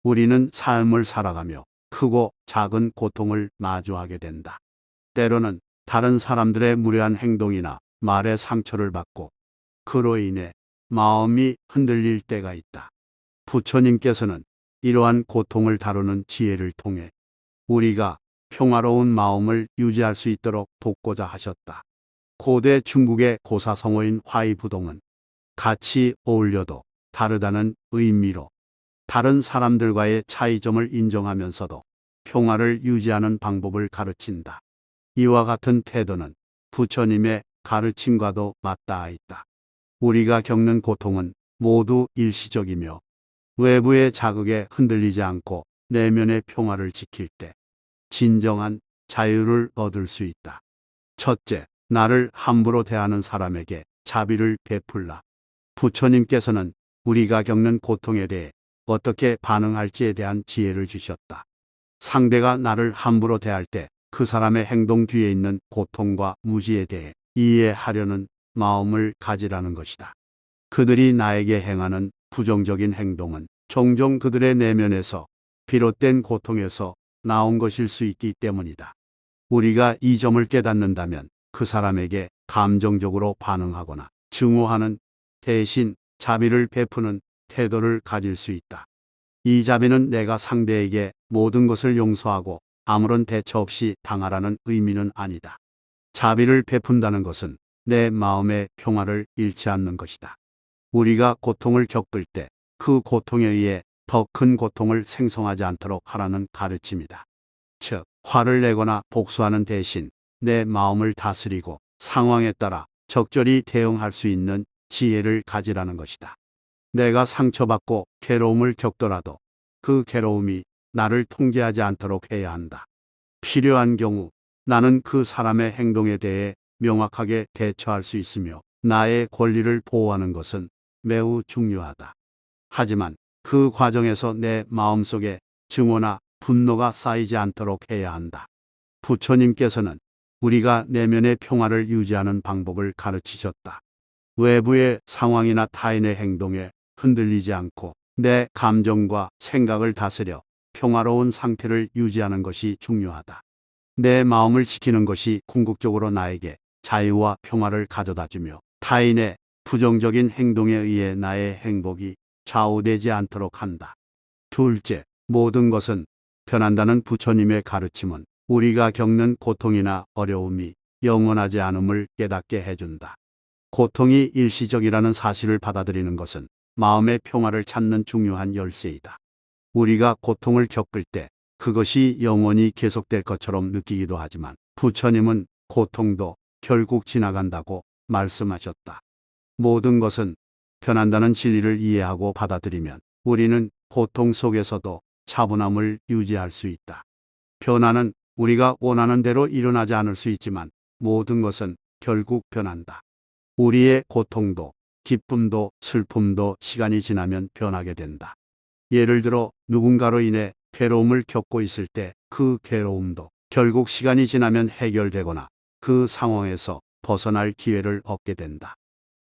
우리는 삶을 살아가며 크고 작은 고통을 마주하게 된다. 때로는 다른 사람들의 무례한 행동이나 말에 상처를 받고 그로 인해 마음이 흔들릴 때가 있다. 부처님께서는 이러한 고통을 다루는 지혜를 통해 우리가 평화로운 마음을 유지할 수 있도록 돕고자 하셨다. 고대 중국의 고사성어인 화이부동은 같이 어울려도 다르다는 의미로 다른 사람들과의 차이점을 인정하면서도 평화를 유지하는 방법을 가르친다. 이와 같은 태도는 부처님의 가르침과도 맞닿아 있다. 우리가 겪는 고통은 모두 일시적이며 외부의 자극에 흔들리지 않고 내면의 평화를 지킬 때 진정한 자유를 얻을 수 있다. 첫째, 나를 함부로 대하는 사람에게 자비를 베풀라. 부처님께서는 우리가 겪는 고통에 대해 어떻게 반응할지에 대한 지혜를 주셨다. 상대가 나를 함부로 대할 때 그 사람의 행동 뒤에 있는 고통과 무지에 대해 이해하려는 마음을 가지라는 것이다. 그들이 나에게 행하는 부정적인 행동은 종종 그들의 내면에서 비롯된 고통에서 나온 것일 수 있기 때문이다. 우리가 이 점을 깨닫는다면 그 사람에게 감정적으로 반응하거나 증오하는 대신 자비를 베푸는 태도를 가질 수 있다. 이 자비는 내가 상대에게 모든 것을 용서하고 아무런 대처 없이 당하라는 의미는 아니다. 자비를 베푼다는 것은 내 마음의 평화를 잃지 않는 것이다. 우리가 고통을 겪을 때 그 고통에 의해 더 큰 고통을 생성하지 않도록 하라는 가르침이다. 즉, 화를 내거나 복수하는 대신 내 마음을 다스리고 상황에 따라 적절히 대응할 수 있는 지혜를 가지라는 것이다. 내가 상처받고 괴로움을 겪더라도 그 괴로움이 나를 통제하지 않도록 해야 한다. 필요한 경우 나는 그 사람의 행동에 대해 명확하게 대처할 수 있으며 나의 권리를 보호하는 것은 매우 중요하다. 하지만 그 과정에서 내 마음속에 증오나 분노가 쌓이지 않도록 해야 한다. 부처님께서는 우리가 내면의 평화를 유지하는 방법을 가르치셨다. 외부의 상황이나 타인의 행동에 흔들리지 않고 내 감정과 생각을 다스려 평화로운 상태를 유지하는 것이 중요하다. 내 마음을 지키는 것이 궁극적으로 나에게 자유와 평화를 가져다주며 타인의 부정적인 행동에 의해 나의 행복이 좌우되지 않도록 한다. 둘째, 모든 것은 변한다는 부처님의 가르침은 우리가 겪는 고통이나 어려움이 영원하지 않음을 깨닫게 해준다. 고통이 일시적이라는 사실을 받아들이는 것은 마음의 평화를 찾는 중요한 열쇠이다. 우리가 고통을 겪을 때 그것이 영원히 계속될 것처럼 느끼기도 하지만 부처님은 고통도 결국 지나간다고 말씀하셨다. 모든 것은 변한다는 진리를 이해하고 받아들이면 우리는 고통 속에서도 차분함을 유지할 수 있다. 변화는 우리가 원하는 대로 일어나지 않을 수 있지만 모든 것은 결국 변한다. 우리의 고통도 기쁨도 슬픔도 시간이 지나면 변하게 된다. 예를 들어 누군가로 인해 괴로움을 겪고 있을 때 그 괴로움도 결국 시간이 지나면 해결되거나 그 상황에서 벗어날 기회를 얻게 된다.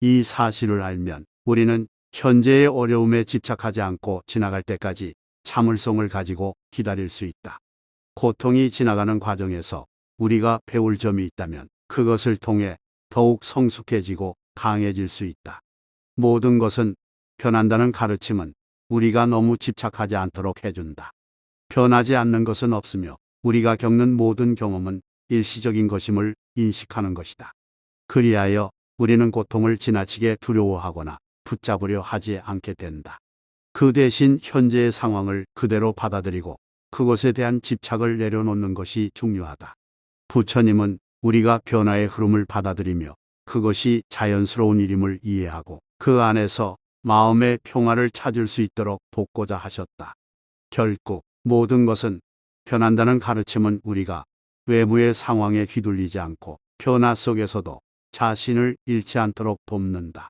이 사실을 알면 우리는 현재의 어려움에 집착하지 않고 지나갈 때까지 참을성을 가지고 기다릴 수 있다. 고통이 지나가는 과정에서 우리가 배울 점이 있다면 그것을 통해 더욱 성숙해지고 강해질 수 있다. 모든 것은 변한다는 가르침은 우리가 너무 집착하지 않도록 해준다. 변하지 않는 것은 없으며 우리가 겪는 모든 경험은 일시적인 것임을 인식하는 것이다. 그리하여 우리는 고통을 지나치게 두려워하거나 붙잡으려 하지 않게 된다. 그 대신 현재의 상황을 그대로 받아들이고 그것에 대한 집착을 내려놓는 것이 중요하다. 부처님은 우리가 변화의 흐름을 받아들이며 그것이 자연스러운 일임을 이해하고 그 안에서 마음의 평화를 찾을 수 있도록 돕고자 하셨다. 결국 모든 것은 변한다는 가르침은 우리가 외부의 상황에 휘둘리지 않고 변화 속에서도 자신을 잃지 않도록 돕는다.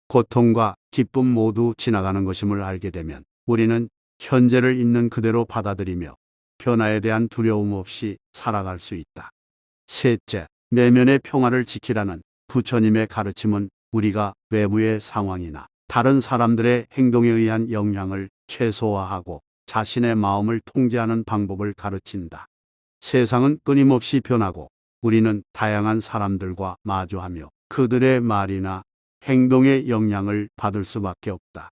고통과 기쁨 모두 지나가는 것임을 알게 되면 우리는 현재를 있는 그대로 받아들이며 변화에 대한 두려움 없이 살아갈 수 있다. 셋째, 내면의 평화를 지키라는 부처님의 가르침은 우리가 외부의 상황이나 다른 사람들의 행동에 의한 영향을 최소화하고 자신의 마음을 통제하는 방법을 가르친다. 세상은 끊임없이 변하고 우리는 다양한 사람들과 마주하며 그들의 말이나 행동의 영향을 받을 수밖에 없다.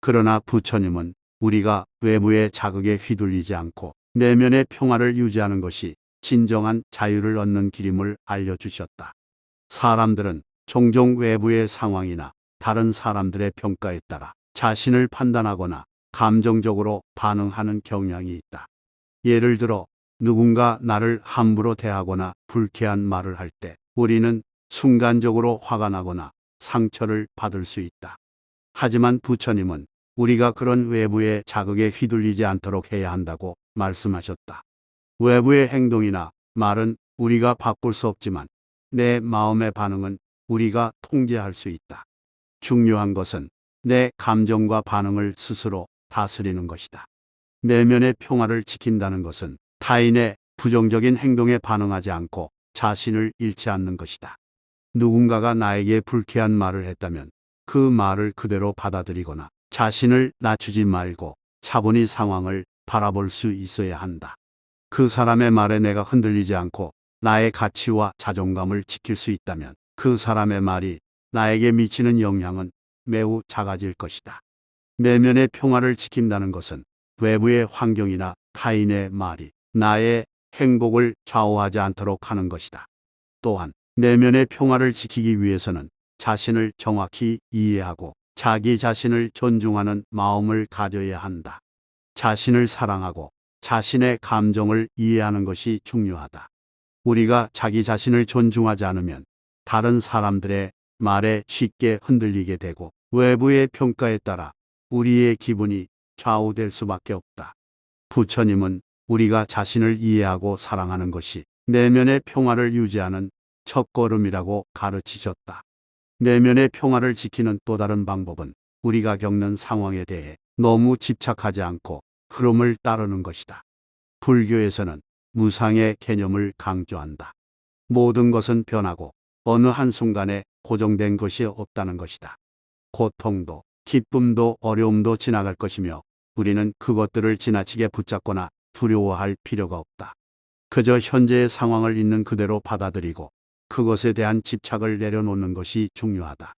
그러나 부처님은 우리가 외부의 자극에 휘둘리지 않고 내면의 평화를 유지하는 것이 진정한 자유를 얻는 길임을 알려주셨다. 사람들은 종종 외부의 상황이나 다른 사람들의 평가에 따라 자신을 판단하거나 감정적으로 반응하는 경향이 있다. 예를 들어 누군가 나를 함부로 대하거나 불쾌한 말을 할 때 우리는 순간적으로 화가 나거나 상처를 받을 수 있다. 하지만 부처님은 우리가 그런 외부의 자극에 휘둘리지 않도록 해야 한다고 말씀하셨다. 외부의 행동이나 말은 우리가 바꿀 수 없지만 내 마음의 반응은 우리가 통제할 수 있다. 중요한 것은 내 감정과 반응을 스스로 다스리는 것이다. 내면의 평화를 지킨다는 것은 타인의 부정적인 행동에 반응하지 않고 자신을 잃지 않는 것이다. 누군가가 나에게 불쾌한 말을 했다면 그 말을 그대로 받아들이거나 자신을 낮추지 말고 차분히 상황을 바라볼 수 있어야 한다. 그 사람의 말에 내가 흔들리지 않고 나의 가치와 자존감을 지킬 수 있다면 그 사람의 말이 나에게 미치는 영향은 매우 작아질 것이다. 내면의 평화를 지킨다는 것은 외부의 환경이나 타인의 말이 나의 행복을 좌우하지 않도록 하는 것이다. 또한 내면의 평화를 지키기 위해서는 자신을 정확히 이해하고 자기 자신을 존중하는 마음을 가져야 한다. 자신을 사랑하고 자신의 감정을 이해하는 것이 중요하다. 우리가 자기 자신을 존중하지 않으면 다른 사람들의 말에 쉽게 흔들리게 되고 외부의 평가에 따라 우리의 기분이 좌우될 수밖에 없다. 부처님은 우리가 자신을 이해하고 사랑하는 것이 내면의 평화를 유지하는 첫걸음이라고 가르치셨다. 내면의 평화를 지키는 또 다른 방법은 우리가 겪는 상황에 대해 너무 집착하지 않고 흐름을 따르는 것이다. 불교에서는 무상의 개념을 강조한다. 모든 것은 변하고 어느 한순간에 고정된 것이 없다는 것이다. 고통도 기쁨도 어려움도 지나갈 것이며 우리는 그것들을 지나치게 붙잡거나 두려워할 필요가 없다. 그저 현재의 상황을 있는 그대로 받아들이고 그것에 대한 집착을 내려놓는 것이 중요하다.